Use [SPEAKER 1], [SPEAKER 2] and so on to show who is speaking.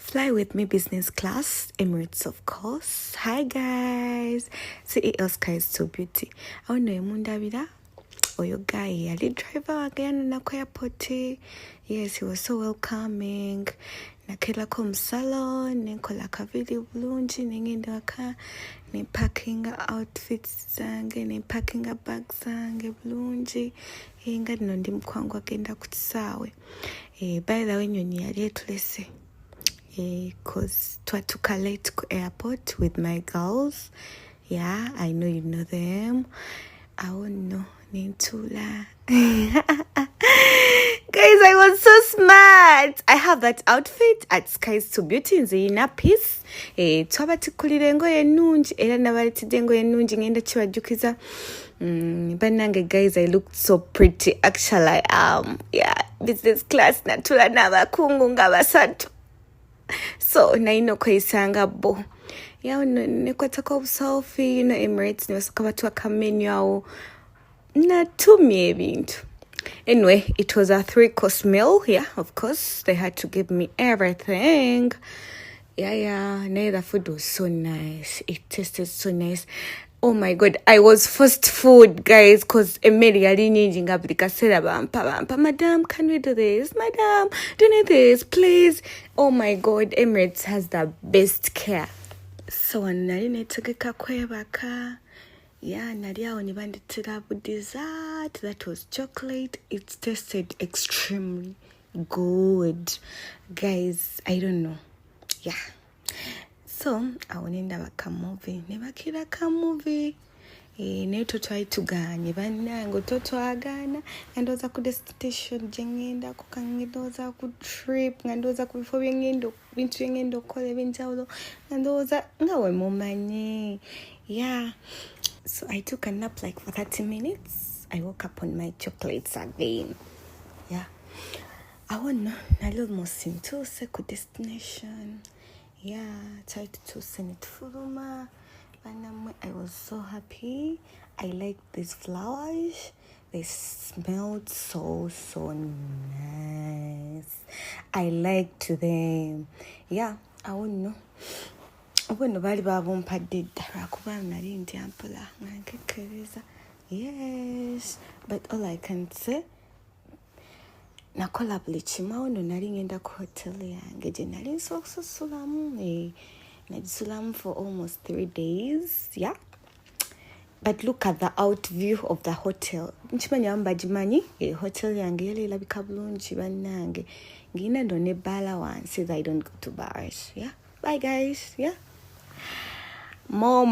[SPEAKER 1] Fly with me business class, Emirates of course. Hi guys, CEO Skies to Beauty. I know Mundavida. Oyo guy, yali driver again na kwa airport. Yes, he was so welcoming. Nakela ko salon, nenkola kavili bulungi, nengenda waka, ne packing outfits zange, ne packing bags zange bulungi. Nga dino ndi mukwangu agenda kutisaawe. By the way, nyoni yali etulese. Cause twatuka late to airport with my girls. Yeah, I know you know them. I won't know. Nintula. Guys, I was so smart. I have that outfit at Skies to Beauty in the inner piece. Twabatikulire ngoye nungi era nabalitidde ngoye nungi ngenda kibajukiza. Banange guys, I looked so pretty. Actually, yeah, business class natula n'abakungu nga basatu. So naino kwisanga bo. Yeah, nekwatako selfie, Emirates niwasaka watu wakamenu awo. Natumye ebintu. Anyway, it was a 3-course meal. Yeah, of course, they had to give me everything. Yeah. The food was so nice. It tasted so nice. Oh my God, I was first food, guys, because immediately needing a bampa. Madam, can we do this? Madam, do you need this, please? Oh my God, Emirates has the best care. So, I need to get a yeah, Nadia only banditira dessert that was chocolate. It tasted extremely good. Guys, I don't know. Yeah. So, I want to a movie. Never kill a movie. Neto try to gana. Banango toto agana. And those are good destination. Jengenda kukangidoza good trip. And those are good for yengendo. Winter yengendo kole winter. And those are ngawe momanye. Yeah. So I took a nap like for 30 minutes. I woke up on my chocolates again. Yeah. I want a little more into second destination. Yeah, tried to send it fuluma. I was so happy. I like these flowers. They smelled so nice. I liked them. Yeah, I won't know. Yes, but all I can say, nakola blichima no nari ngenda ku hotel yange je nari sulamu najisulamu for almost 3 days. Yeah, but look at the out view of the hotel. Nchimanya ambajimanyi hotel yange yali labika bulungi banange ngina ndo ne bala one says I don't go to bars. Yeah, bye guys. Yeah, more